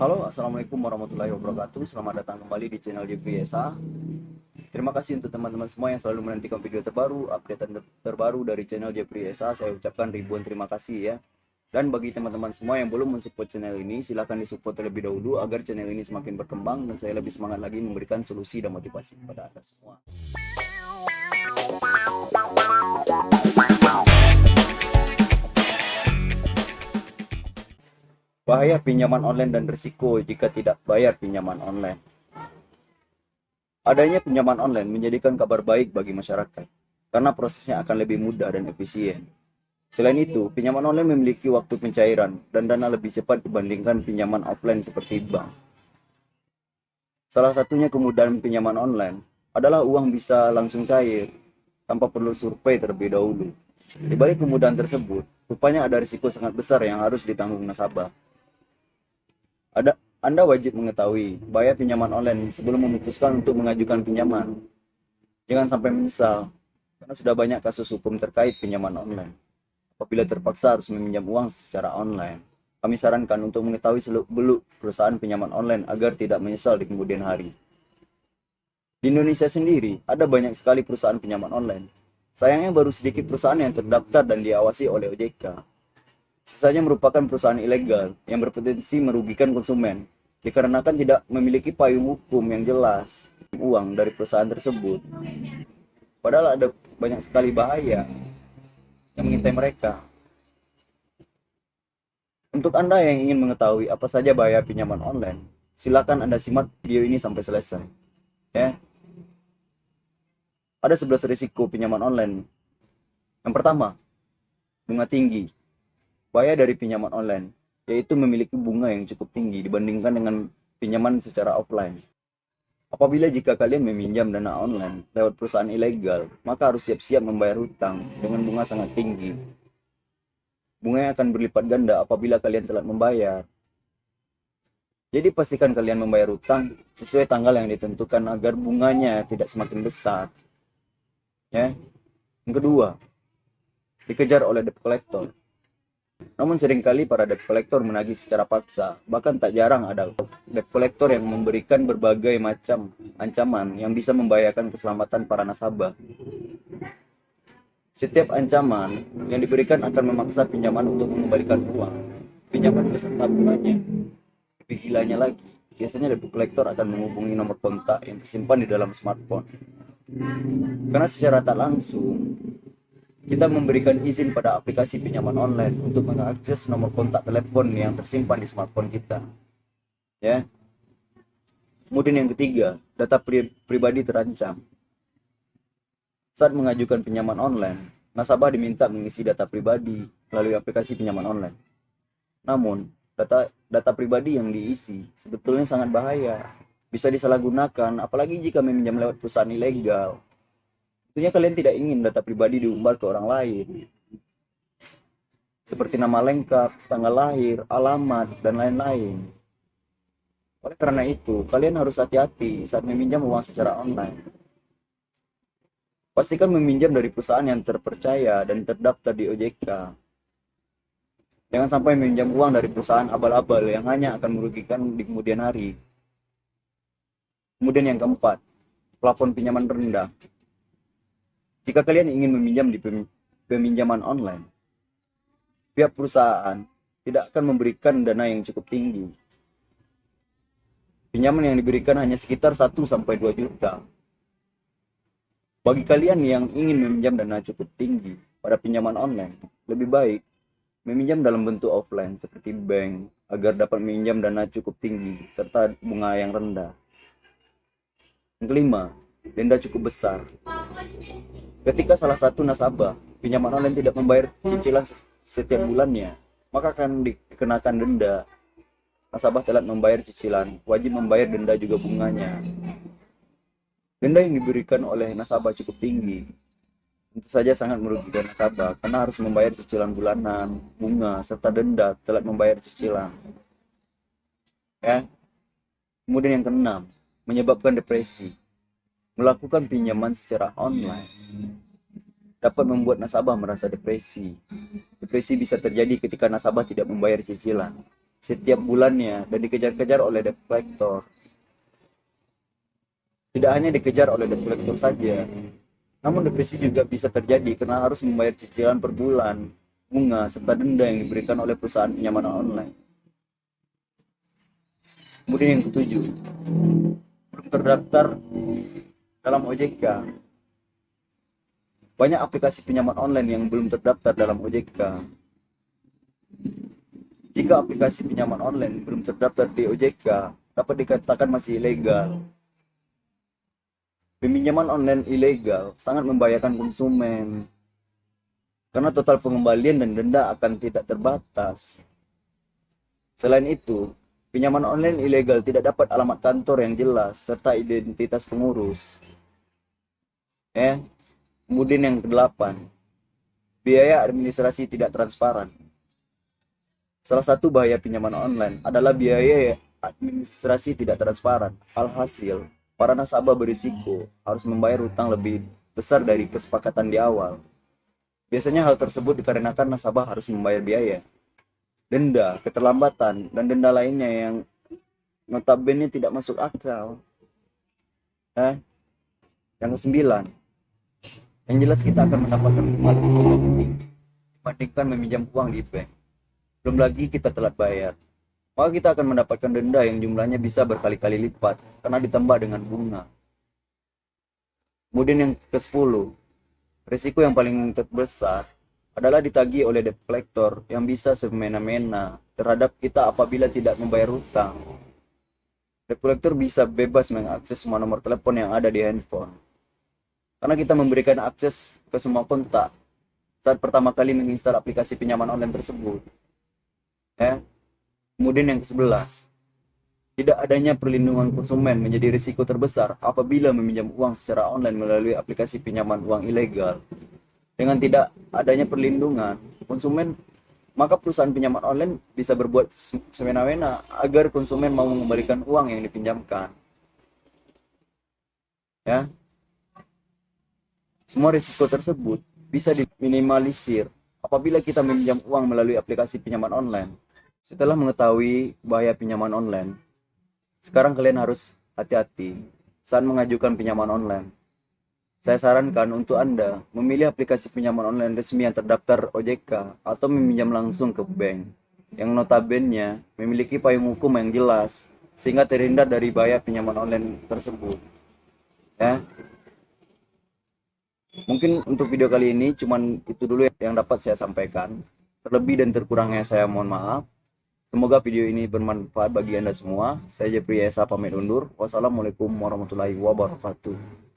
Halo, Assalamualaikum warahmatullahi wabarakatuh. Selamat datang kembali di channel JPSA. Terima kasih untuk teman-teman semua yang selalu menantikan video terbaru, update terbaru dari channel JPSA. Saya ucapkan ribuan terima kasih ya. Dan bagi teman-teman semua yang belum mensupport channel ini, silahkan disupport terlebih dahulu agar channel ini semakin berkembang dan saya lebih semangat lagi memberikan solusi dan motivasi kepada Anda semua. Bahaya pinjaman online dan risiko jika tidak bayar pinjaman online. Adanya pinjaman online menjadikan kabar baik bagi masyarakat, karena prosesnya akan lebih mudah dan efisien. Selain itu, pinjaman online memiliki waktu pencairan dan dana lebih cepat dibandingkan pinjaman offline seperti bank. Salah satunya kemudahan pinjaman online adalah uang bisa langsung cair, tanpa perlu survei terlebih dahulu. Di balik kemudahan tersebut, rupanya ada risiko sangat besar yang harus ditanggung nasabah. Anda wajib mengetahui bahaya pinjaman online sebelum memutuskan untuk mengajukan pinjaman. Jangan sampai menyesal, karena sudah banyak kasus hukum terkait pinjaman online. Apabila terpaksa harus meminjam uang secara online, kami sarankan untuk mengetahui seluk-beluk perusahaan pinjaman online agar tidak menyesal di kemudian hari. Di Indonesia sendiri, ada banyak sekali perusahaan pinjaman online. Sayangnya baru sedikit perusahaan yang terdaftar dan diawasi oleh OJK. Sisanya merupakan perusahaan ilegal yang berpotensi merugikan konsumen dikarenakan tidak memiliki payung hukum yang jelas uang dari perusahaan tersebut. Padahal ada banyak sekali bahaya yang mengintai mereka. Untuk Anda yang ingin mengetahui apa saja bahaya pinjaman online, silakan Anda simak video ini sampai selesai. Ya. Ada 11 risiko pinjaman online. Yang pertama, bunga tinggi. Bahaya dari pinjaman online yaitu memiliki bunga yang cukup tinggi dibandingkan dengan pinjaman secara offline. Apabila jika kalian meminjam dana online lewat perusahaan ilegal, maka harus siap-siap membayar hutang dengan bunga sangat tinggi. Bunganya akan berlipat ganda apabila kalian telat membayar. Jadi pastikan kalian membayar hutang sesuai tanggal yang ditentukan agar bunganya tidak semakin besar. Ya. Yang kedua, dikejar oleh debt collector. Namun seringkali para debt collector menagih secara paksa. Bahkan tak jarang ada debt collector yang memberikan berbagai macam ancaman yang bisa membahayakan keselamatan para nasabah. Setiap ancaman yang diberikan akan memaksa pinjaman untuk mengembalikan uang, pinjaman beserta bunganya. Lebih gilanya lagi, biasanya debt collector akan menghubungi nomor kontak yang tersimpan di dalam smartphone. Karena secara tak langsung, kita memberikan izin pada aplikasi pinjaman online untuk mengakses nomor kontak telepon yang tersimpan di smartphone kita. Ya. Kemudian yang ketiga, data pribadi terancam. Saat mengajukan pinjaman online, nasabah diminta mengisi data pribadi melalui aplikasi pinjaman online. Namun, data pribadi yang diisi sebetulnya sangat bahaya. Bisa disalahgunakan, apalagi jika meminjam lewat perusahaan ilegal. Tentunya kalian tidak ingin data pribadi diumbar ke orang lain. Seperti nama lengkap, tanggal lahir, alamat, dan lain-lain. Oleh karena itu, kalian harus hati-hati saat meminjam uang secara online. Pastikan meminjam dari perusahaan yang terpercaya dan terdaftar di OJK. Jangan sampai meminjam uang dari perusahaan abal-abal yang hanya akan merugikan di kemudian hari. Kemudian yang keempat, plafon pinjaman rendah. Jika kalian ingin meminjam di peminjaman online, pihak perusahaan tidak akan memberikan dana yang cukup tinggi. Pinjaman yang diberikan hanya sekitar 1-2 juta. Bagi kalian yang ingin meminjam dana cukup tinggi pada pinjaman online, lebih baik meminjam dalam bentuk offline seperti bank agar dapat meminjam dana cukup tinggi serta bunga yang rendah. Yang kelima, denda cukup besar. Ketika salah satu nasabah pinjaman online tidak membayar cicilan setiap bulannya, maka akan dikenakan denda. Nasabah telat membayar cicilan, wajib membayar denda juga bunganya. Denda yang diberikan oleh nasabah cukup tinggi. Tentu saja sangat merugikan nasabah karena harus membayar cicilan bulanan, bunga, serta denda telat membayar cicilan. Ya. Kemudian yang keenam, menyebabkan depresi. Melakukan pinjaman secara online dapat membuat nasabah merasa depresi. Depresi bisa terjadi ketika nasabah tidak membayar cicilan. setiap bulannya dan dikejar-kejar oleh debt collector. Tidak hanya dikejar oleh debt collector saja, namun depresi juga bisa terjadi karena harus membayar cicilan per bulan, bunga, serta denda yang diberikan oleh perusahaan pinjaman online. Kemudian yang ketujuh, belum terdaftar dalam OJK. Banyak aplikasi pinjaman online yang belum terdaftar dalam OJK. Jika aplikasi pinjaman online belum terdaftar di OJK, dapat dikatakan masih ilegal. Peminjaman online ilegal sangat membahayakan konsumen, karena total pengembalian dan denda akan tidak terbatas. Selain itu, pinjaman online ilegal tidak dapat alamat kantor yang jelas serta identitas pengurus. Kemudian yang kedelapan, biaya administrasi tidak transparan. Salah satu bahaya pinjaman online adalah biaya administrasi tidak transparan. Alhasil, para nasabah berisiko harus membayar hutang lebih besar dari kesepakatan di awal. Biasanya hal tersebut dikarenakan nasabah harus membayar biaya, denda, keterlambatan, dan denda lainnya yang notabene tidak masuk akal. Yang kesembilan, yang jelas kita akan mendapatkan bunga lebih tinggi dibandingkan meminjam uang di bank. Belum lagi kita telat bayar, maka kita akan mendapatkan denda yang jumlahnya bisa berkali-kali lipat karena ditambah dengan bunga. Kemudian yang ke-10, risiko yang paling terbesar adalah ditagih oleh debt collector yang bisa semena-mena terhadap kita apabila tidak membayar hutang. Debt collector bisa bebas mengakses semua nomor telepon yang ada di handphone, karena kita memberikan akses ke semua kontak saat pertama kali menginstal aplikasi pinjaman online tersebut. Kemudian yang ke-11, tidak adanya perlindungan konsumen menjadi risiko terbesar apabila meminjam uang secara online melalui aplikasi pinjaman uang ilegal. Dengan tidak adanya perlindungan konsumen, maka perusahaan pinjaman online bisa berbuat semena-mena agar konsumen mau mengembalikan uang yang dipinjamkan. Semua risiko tersebut bisa diminimalisir apabila kita meminjam uang melalui aplikasi pinjaman online. Setelah mengetahui bahaya pinjaman online, sekarang kalian harus hati-hati saat mengajukan pinjaman online. Saya sarankan untuk Anda memilih aplikasi pinjaman online resmi yang terdaftar OJK atau meminjam langsung ke bank yang notabene memiliki payung hukum yang jelas sehingga terhindar dari bahaya pinjaman online tersebut. Mungkin untuk video kali ini cuman itu dulu yang dapat saya sampaikan. Terlebih dan terkurangnya saya mohon maaf. Semoga video ini bermanfaat bagi Anda semua. Saya Jeffrey Esa pamit undur. Wassalamualaikum warahmatullahi wabarakatuh.